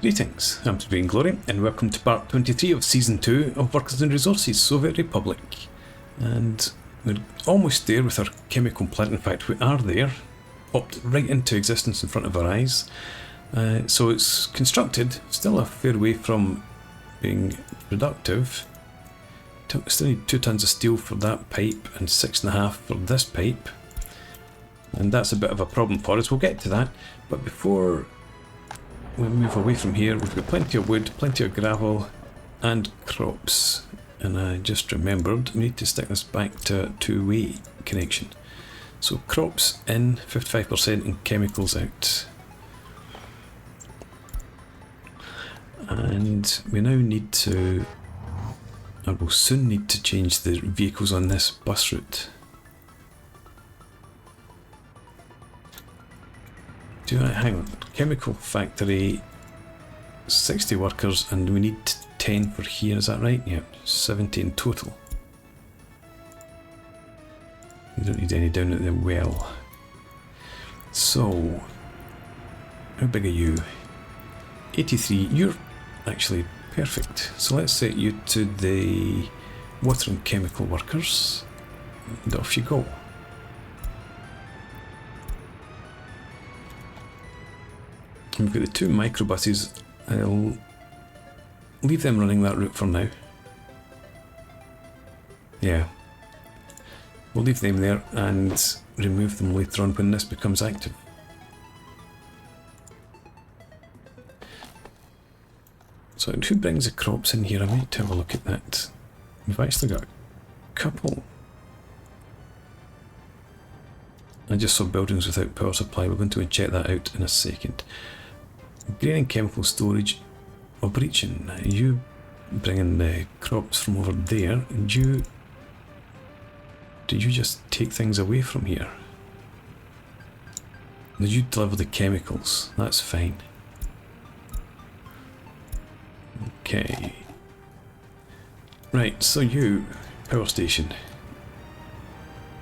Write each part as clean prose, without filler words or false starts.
Greetings, I'm Being Glory, and welcome to part 23 of Season 2 of Workers and Resources, Soviet Republic. And we're almost there with our chemical plant. In fact, we are there, popped right into existence in front of our eyes. So it's constructed, still a fair way from being productive. Still need 2 tons of steel for that pipe and 6.5 for this pipe. And that's a bit of a problem for us, we'll get to that. But before we move away from here, we've got plenty of wood, plenty of gravel and crops. And I just remembered we need to stick this back to a two-way connection. So crops in, 55% and chemicals out. And we now need to, or we'll soon need to change the vehicles on this bus route. Hang on, chemical factory, 60 workers, and we need 10 for here, is that right? Yeah, 70 in total. We don't need any down at the well. So, how big are you? 83, you're actually perfect. So let's set you to the water and chemical workers, and off you go. We've got the 2 microbuses. I'll leave them running that route for now. Yeah. We'll leave them there and remove them later on when this becomes active. So who brings the crops in here? I might have a look at that. We've actually got a couple. I just saw buildings without power supply. We're going to check that out in a second. Grain and chemical storage operation. You bring in the crops from over there, and did you just take things away from here? Did you deliver the chemicals? That's fine. Okay. Right, so you, power station.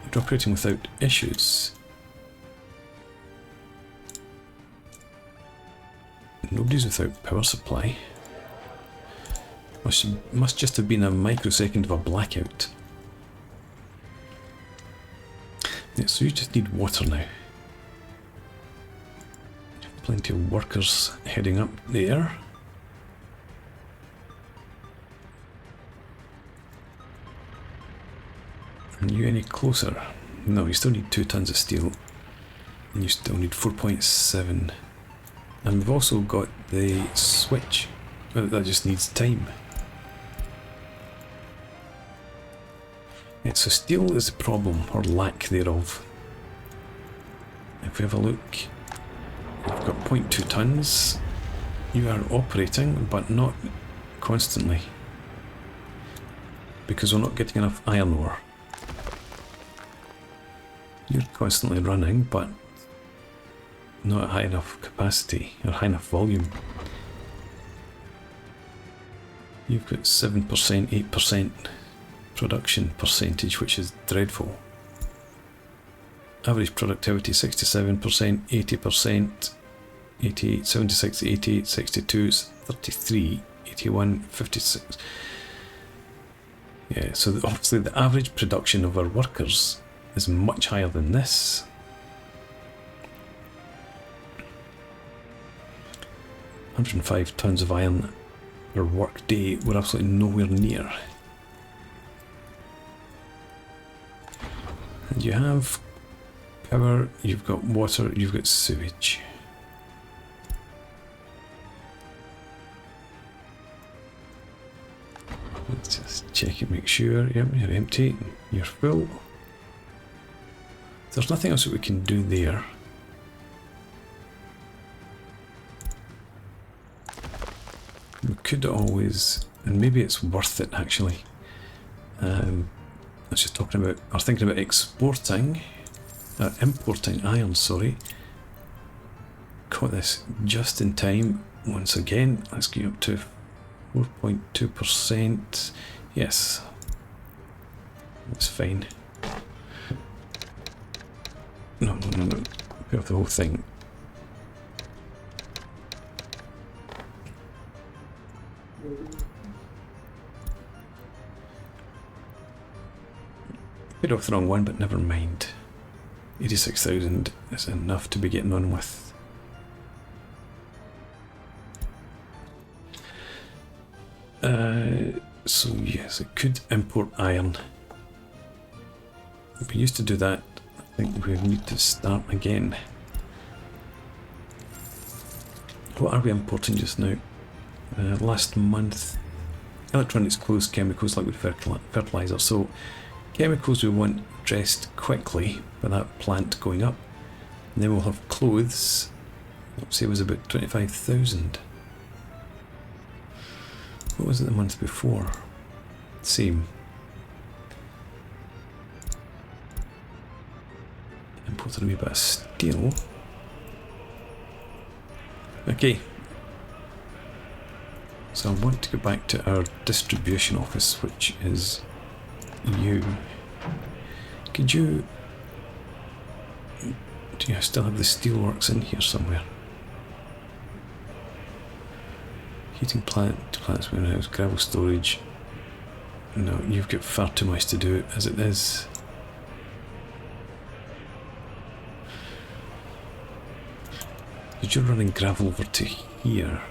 You're operating without issues. Nobody's without power supply. Must just have been a microsecond of a blackout. Yeah, so you just need water now. Plenty of workers heading up there. And you any closer? No, you still need 2 tons of steel. And you still need 4.7. And we've also got the switch. Well, that just needs time. Yeah, so steel is the problem, or lack thereof. If we have a look, we've got 0.2 tons. You are operating, but not constantly. Because we're not getting enough iron ore. You're constantly running, but not at high enough capacity or high enough volume. You've got 7%, 8% production percentage, which is dreadful. Average productivity 67%, 80%, 88, 76, 88, 62, 33, 81, 56. Yeah, so obviously the average production of our workers is much higher than this. 105 tons of iron per work day, we're absolutely nowhere near. And you have power, you've got water, you've got sewage. Let's just check and make sure. Yep, you're empty, you're full. There's nothing else that we can do there. We could always, and maybe it's worth it actually. I was just talking about, or thinking about importing iron, sorry. Caught this just in time. Once again, let's get up to 4.2%. Yes, that's fine. No, we have the whole thing. Bit off the wrong one, but never mind. 86,000 is enough to be getting on with. So yes, it could import iron. We used to do that. I think we need to start again. What are we importing just now? Last month, electronics, clothes, chemicals, liquid fertilizer. So chemicals we want dressed quickly by that plant going up. And then we'll have clothes. Let's say it was about 25,000. What was it the month before? Same. Imported a wee bit of steel. Okay. So I want to go back to our distribution office, which is you. Could you... Do you still have the steelworks in here somewhere? Heating plant, plants, warehouse, gravel storage. No, you've got far too much to do as it is. Because you're running gravel over to here.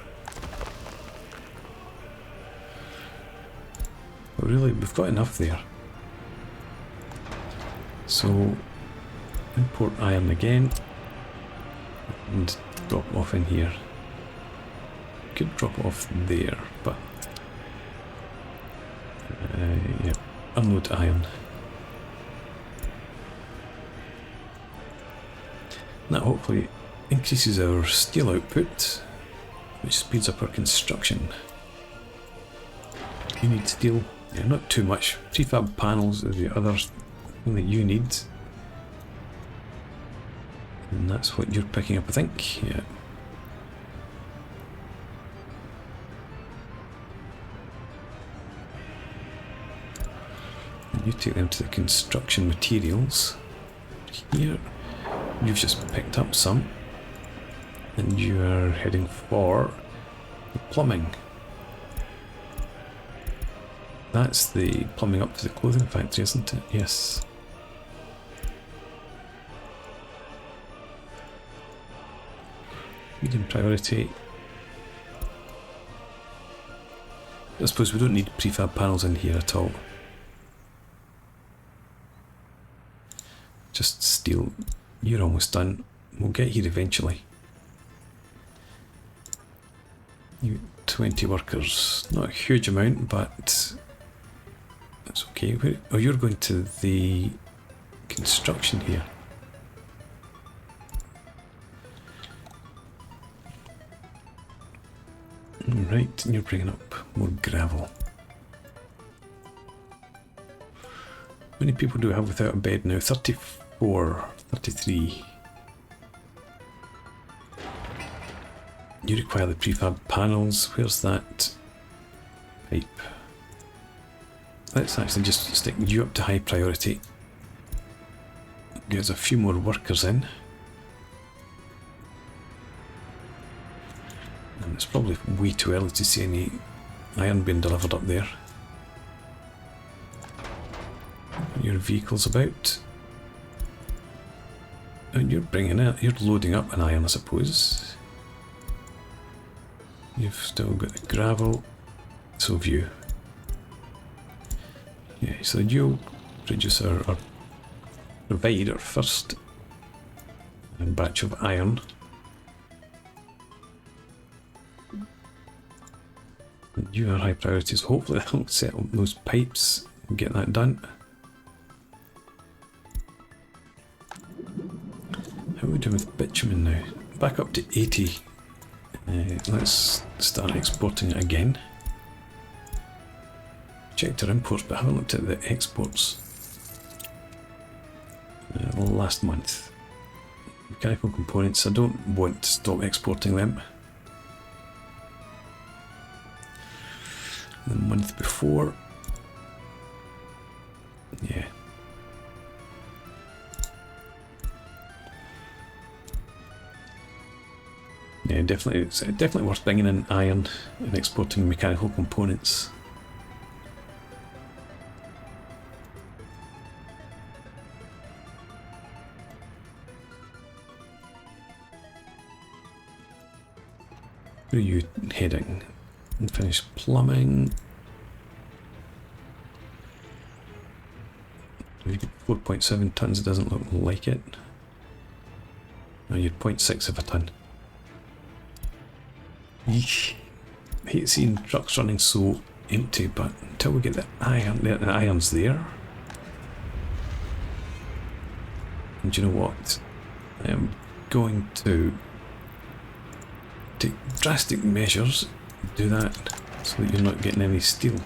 But really, we've got enough there. So, import iron again. And drop off in here. Could drop off there, but yeah, unload iron. That hopefully increases our steel output, which speeds up our construction. You need steel, yeah, not too much. Prefab panels are the other thing that you need, and that's what you're picking up, I think. Yeah. You take them to the construction materials. Here, you've just picked up some, and you are heading for the plumbing. That's the plumbing up to the clothing factory, isn't it? Yes. Medium priority. I suppose we don't need prefab panels in here at all. Just steel. You're almost done. We'll get here eventually. You 20 workers. Not a huge amount, but that's okay. Oh, you're going to the construction here. Right, and you're bringing up more gravel. How many people do we have without a bed now? 34, 33. You require the prefab panels. Where's that pipe? Let's actually just stick you up to high priority. Get us a few more workers in. And it's probably way too early to see any iron being delivered up there. Your vehicle's about. And you're bringing it, you're loading up an iron, I suppose. You've still got the gravel. So have you. Yeah, so you'll produce or provide our first batch of iron. And you are high priorities. Hopefully that'll settle those pipes and get that done. How are we doing with bitumen now? Back up to 80. Let's start exporting it again. Checked our imports, but I haven't looked at the exports. Last month. Mechanical components, I don't want to stop exporting them. The month before. Yeah. Yeah, definitely, it's definitely worth bringing in iron and exporting mechanical components. Where are you heading? And finish plumbing. 4.7 tons doesn't look like it. No, you're 0.6 of a ton. Yeesh. I hate seeing trucks running so empty, but until we get the iron's there. And you know what? I am going to take drastic measures, do that, so that you're not getting any steel.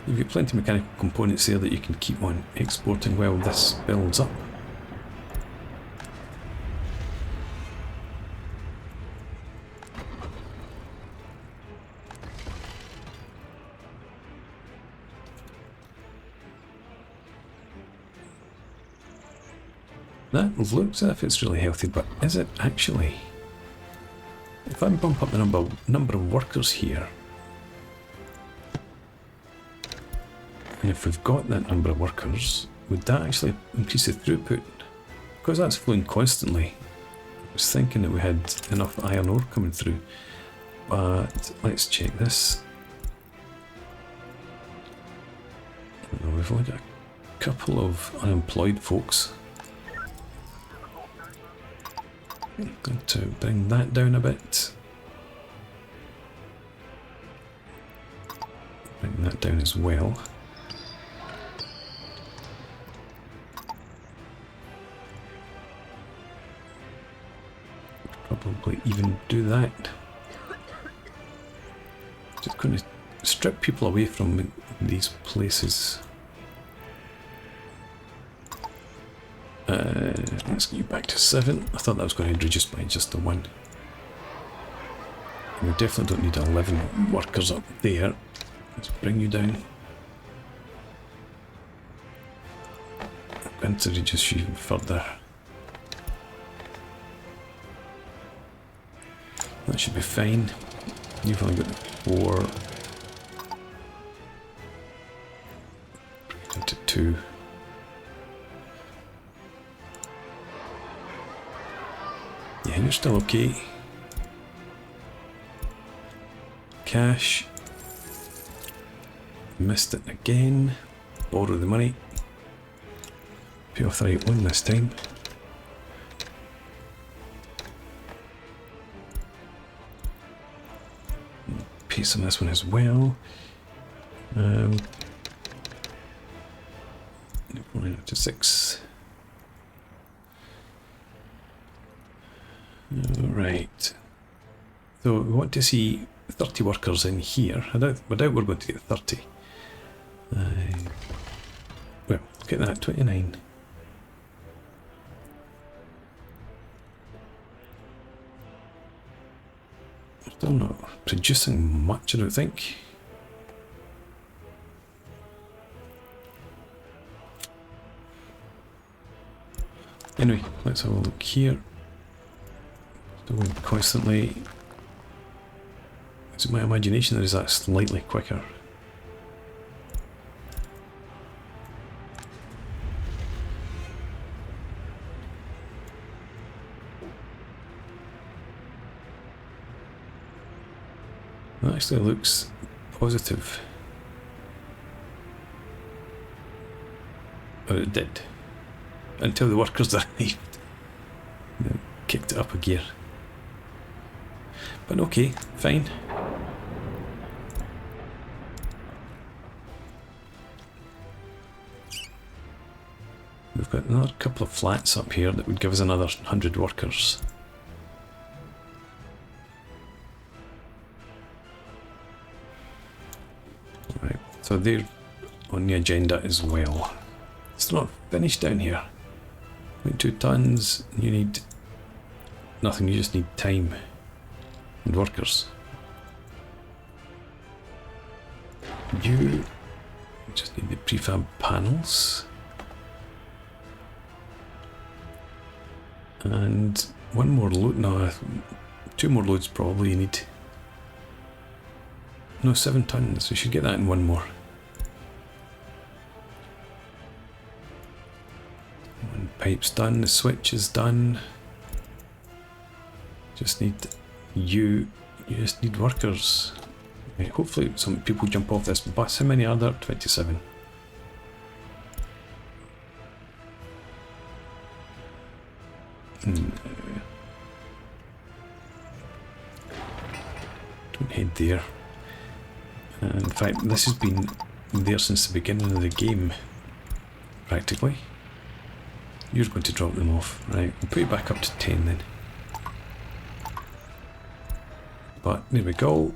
You've got plenty of mechanical components there that you can keep on exporting while this builds up. That looks as if it's really healthy, but is it actually? If I bump up the number of workers here, and if we've got that number of workers, would that actually increase the throughput? Because that's flowing constantly. I was thinking that we had enough iron ore coming through, but let's check this. Oh, we've only got a couple of unemployed folks. I'm going to bring that down a bit. Bring that down as well. Probably even do that. Just going to strip people away from these places. Let's get you back to 7. I thought that was going to reduce by just the 1. And we definitely don't need 11 workers up there. Let's bring you down. I'm going to reduce you even further. That should be fine. You've only got 4. Bring it to 2. Yeah, you're still okay. Cash. Missed it again. Borrow the money. Pay off the right one this time. Pay some of this one as well. Line up to 6. Right. So we want to see 30 workers in here. I doubt we're going to get 30. Well, look at that, 29. Still not producing much, I don't think. Anyway, let's have a look here. Still constantly. Is it my imagination or is that slightly quicker? That actually looks positive. Or it did. Until the workers arrived. They kicked it up a gear. But okay, fine. We've got another couple of flats up here that would give us another 100 workers. Right, so they're on the agenda as well. It's not finished down here. 0.2 tons, you need nothing, you just need time and workers. You just need the prefab panels. And one more load. No, 2 more loads probably you need. No, 7 tons. We should get that in one more. One pipe's done. The switch is done. Just need you. You just need workers. Okay, hopefully some people jump off this bus. How many are there? 27. Don't head there. In fact, this has been there since the beginning of the game, practically. You're going to drop them off. Right, we'll put you back up to 10 then. But there we go.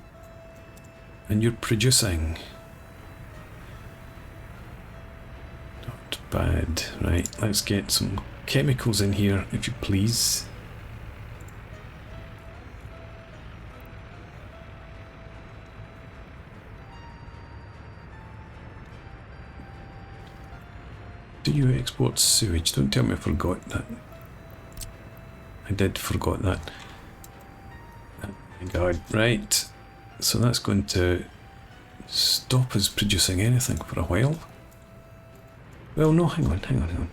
And you're producing. Not bad. Right, let's get some chemicals in here, if you please. Do you export sewage? Don't tell me I forgot that. I did forgot that. Oh my god. Right. So that's going to stop us producing anything for a while. Well, no, hang on.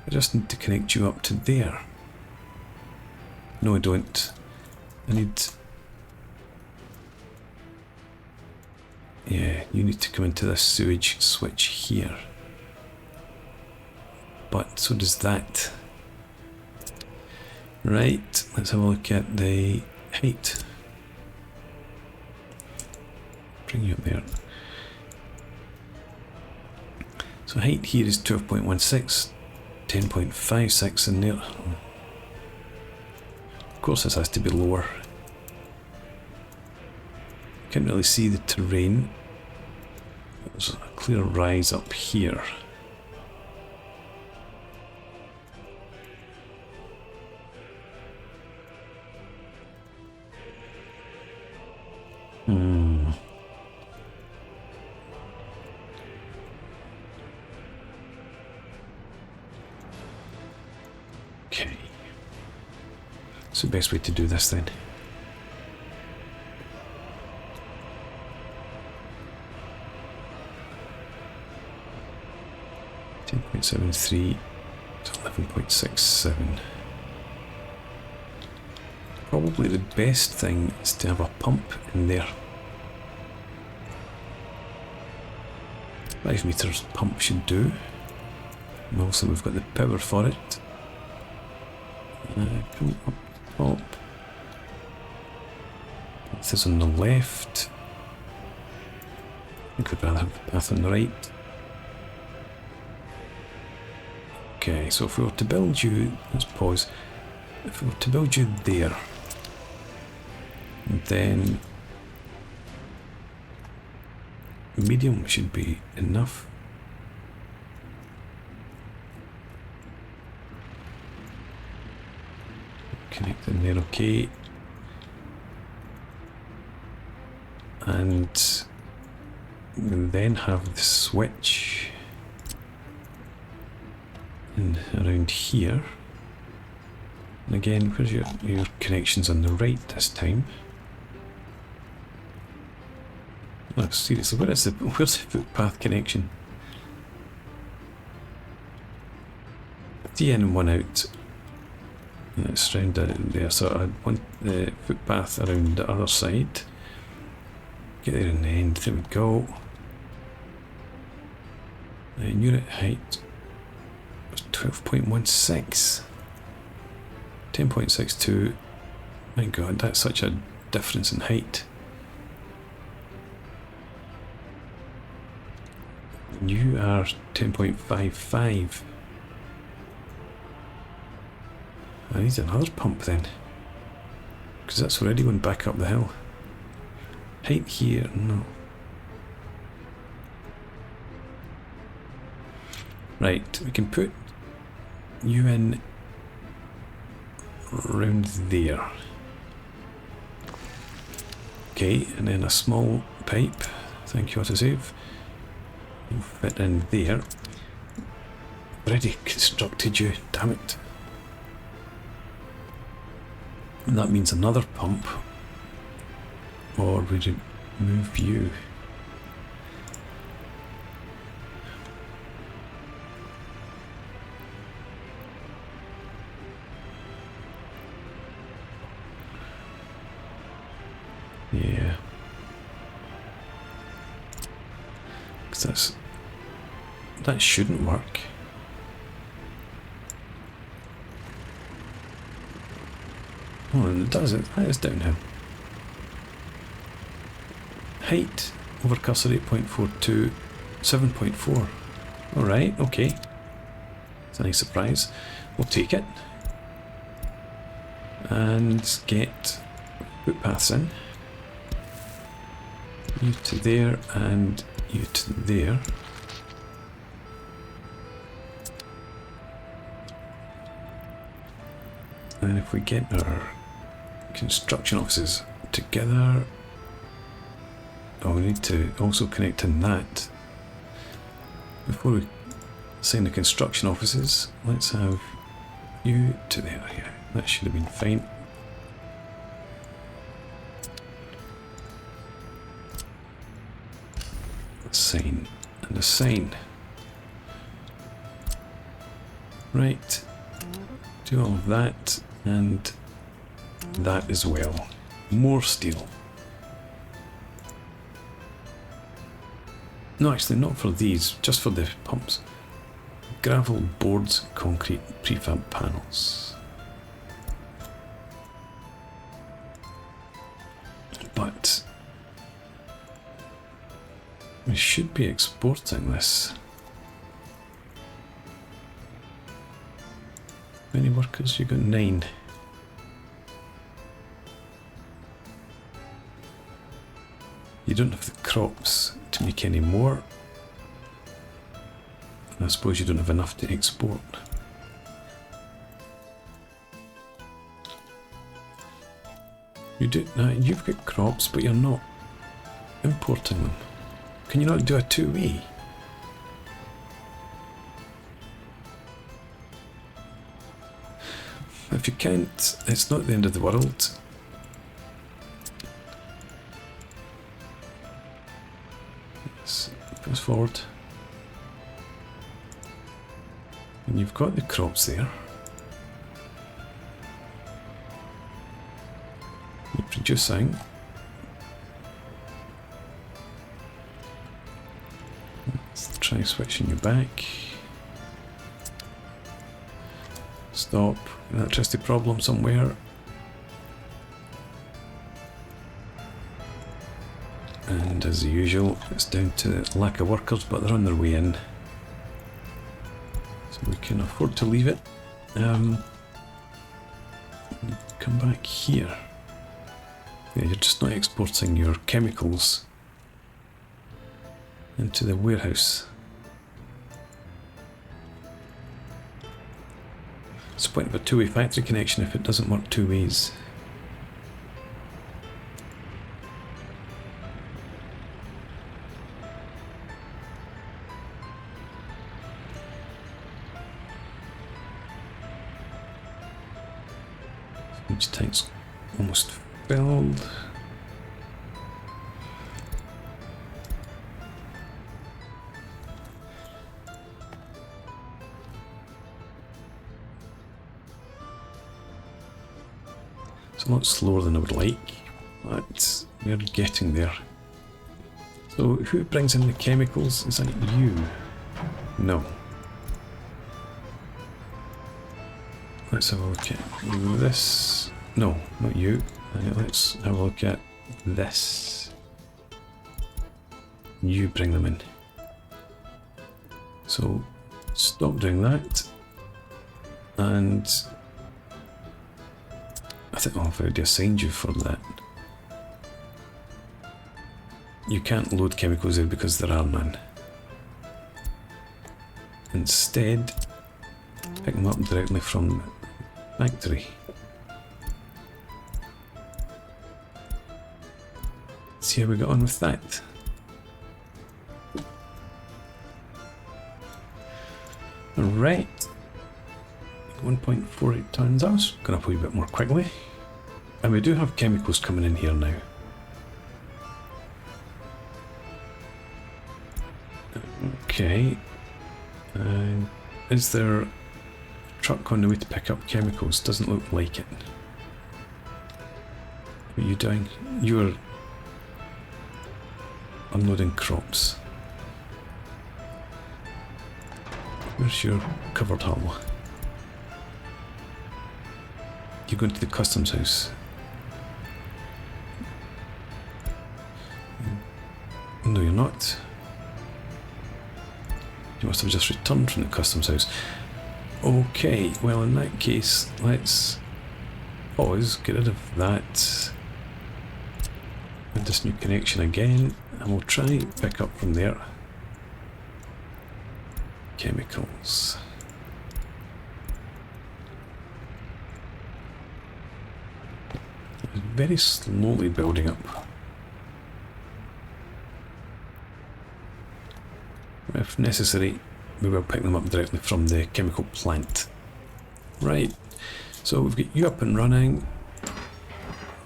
I just need to connect you up to there. No, I don't. I need... Yeah, you need to come into this sewage switch here. But so does that. Right, let's have a look at the height. Bring you up there. So height here is 12.16, 10.56 in there. Of course this has to be lower. Can't really see the terrain. There's a clear rise up here. Okay. What's the best way to do this then? .73 to 11.67. Probably the best thing is to have a pump in there. 5 meters pump should do. And also we've got the power for it. Come up top. Path is on the left. I think we'd rather have the path on the right. Okay, so if we were to build you, let's pause. If we were to build you there, then medium should be enough. Connect in there, okay. And then have the switch in around here. And again, where's your connections on the right this time? Oh, seriously, where's the footpath connection? 3 in and 1 out. Let's round it there. So I want the footpath around the other side. Get there in the end. There we go. And unit height was 12.16. 10.62. My god, that's such a difference in height. You are 10.55. I need another pump then, because that's already going back up the hill. Height here, no. Right, we can put you in around there. Okay, and then a small pipe. Thank you, autosave. You fit in there. Already constructed you, damn it. And that means another pump. Or we remove view. Yeah. Because that shouldn't work. Oh, and it does it. That is downhill. Height over cursor 8.42, 7.4. Alright, okay. It's a nice surprise. We'll take it. And get footpaths in. You to there and you to there. And if we get our construction offices together, oh, we need to also connect to that. Before we assign the construction offices, let's have you to there. Yeah, that should have been fine. Assign and assign. Right, do all of that and that as well. More steel. No, actually not for these, just for the pumps. Gravel, boards, concrete, prefab panels. But we should be exporting this. How many workers? You got 9. You don't have the crops to make any more. And I suppose you don't have enough to export. You do. You've got crops, but you're not importing them. Can you not do a two-way? If you can't, it's not the end of the world. Let's press forward. And you've got the crops there. You're producing. Let's try switching you back. Stop. Electricity problem somewhere. And as usual, it's down to lack of workers, but they're on their way in. So we can afford to leave it. Come back here. Yeah, you're just not exporting your chemicals into the warehouse. What's the point of a two-way factory connection if it doesn't work two ways? Each tank's almost filled. It's a lot slower than I would like, but we're getting there. So who brings in the chemicals? Is that you? No. Let's have a look at this. No, not you. Let's have a look at this. You bring them in. So stop doing that. And I think I've already assigned you for that. You can't load chemicals there because there are none. Instead, pick them up directly from the factory. See how we got on with that. Alright. 1.48 tons. I was going up a wee bit more quickly. And we do have chemicals coming in here now. Okay. Is there a truck on the way to pick up chemicals? Doesn't look like it. What are you doing? You're unloading crops. Where's your covered hull? You're going to the customs house. No, you're not. You must have just returned from the customs house. Okay, well in that case, let's pause, get rid of that. And this new connection again, and we'll try and pick up from there. Chemicals. It's very slowly building up. If necessary, we will pick them up directly from the chemical plant. Right, so we've got you up and running.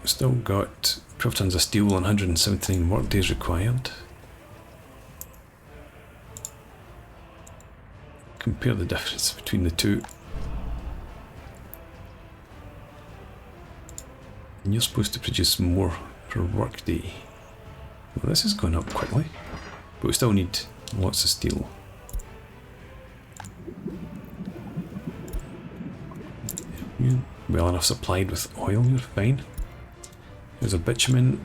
Still got 12 tons of steel and 179 work days required. Compare the difference between the two. And you're supposed to produce more per work day. Well, this is going up quickly, but we still need lots of steel. You're well enough supplied with oil, you're fine. There's a bitumen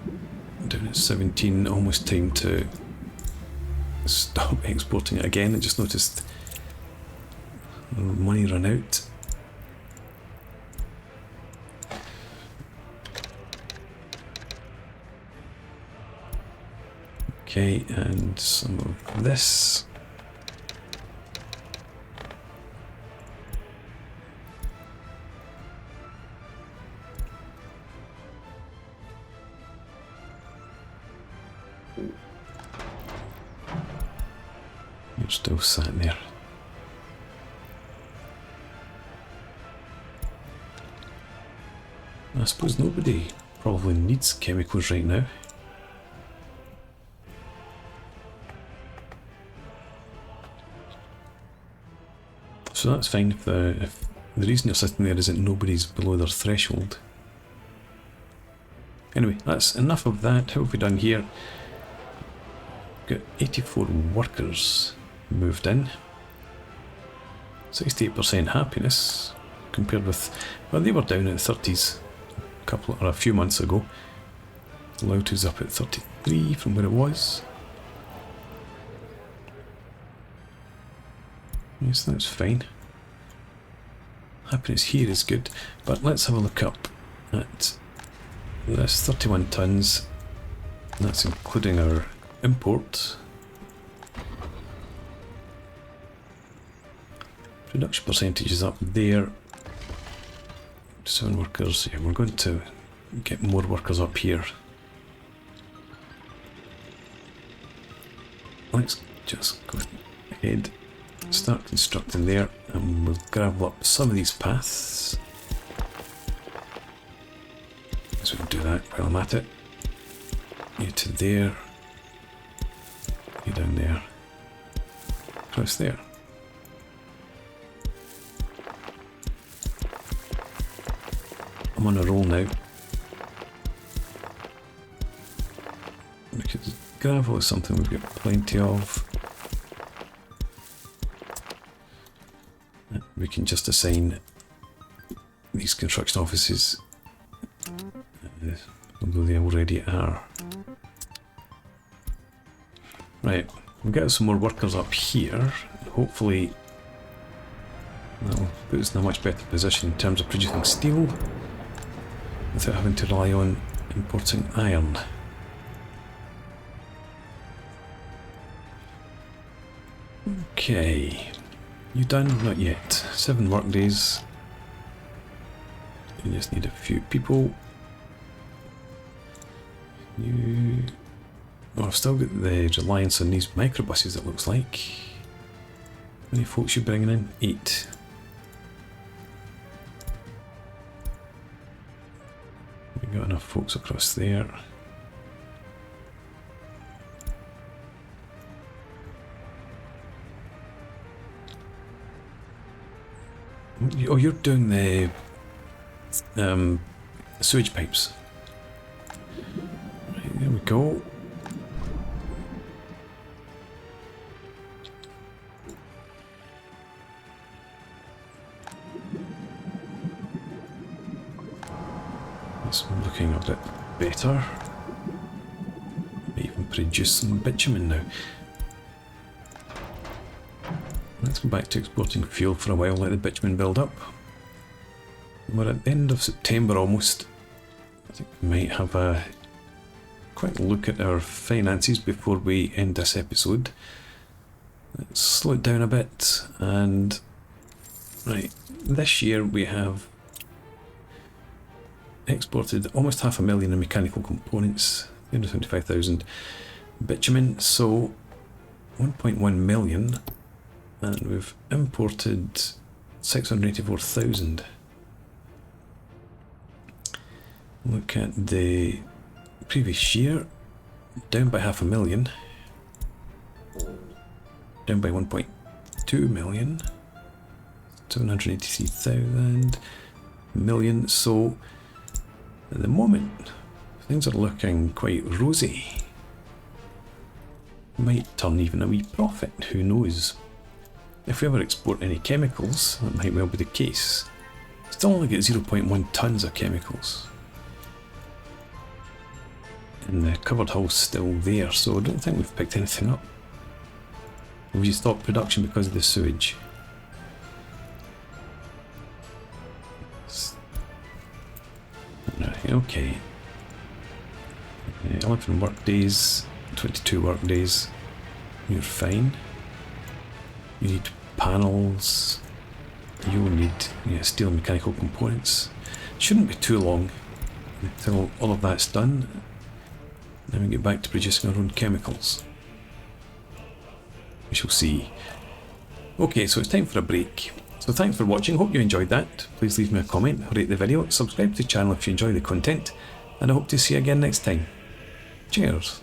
down at 17, almost time to stop exporting it again. I just noticed money run out. Okay, and some of this. You're still sat there. I suppose nobody probably needs chemicals right now. So that's fine if the reason you're sitting there is that nobody's below their threshold. Anyway, that's enough of that. How have we done here? Got 84 workers moved in. 68% happiness compared with, well, they were down in the 30s a few months ago. Loyalty's up at 33 from where it was. Yes, that's fine. Happiness here is good, but let's have a look up at this 31 tons. That's including our import. Production percentage is up there. 7 workers. Yeah, we're going to get more workers up here. Let's just go ahead, start constructing there, and we'll gravel up some of these paths. So we'll do that while I'm at it. You to there. You down there. Across there. I'm on a roll now. Because gravel is something we've got plenty of. We can just assign these construction offices, although they already are. Right, we'll get some more workers up here. Hopefully that'll put us in a much better position in terms of producing steel without having to rely on importing iron. Okay, you done? Not yet. 7 work days. You just need a few people. You... Oh, I've still got the reliance on these microbuses, it looks like. How many folks you bringing in? 8. Got enough folks across there. Oh, you're doing the sewage pipes. Right, there we go. It's looking a bit better. Might even produce some bitumen now. Let's go back to exporting fuel for a while, let the bitumen build up. We're at the end of September almost. I think we might have a quick look at our finances before we end this episode. Let's slow it down a bit, and right, this year we have exported almost 500,000 in mechanical components, 375,000 bitumen, so 1.1 million, and we've imported 684,000. Look at the previous year, down by 500,000, down by 1.2 million, 783,000 million, so at the moment things are looking quite rosy. Might turn even a wee profit, who knows. If we ever export any chemicals, that might well be the case. Still only get 0.1 tons of chemicals. And the covered hull's still there, so I don't think we've picked anything up. We stopped production because of the sewage. Right, okay. 11 work days, 22 work days. You're fine. You need panels. You'll need steel and mechanical components. Shouldn't be too long until all of that's done. Then we get back to producing our own chemicals. We shall see. Okay, so it's time for a break. So thanks for watching, hope you enjoyed that. Please leave me a comment, rate the video, subscribe to the channel if you enjoy the content, and I hope to see you again next time. Cheers!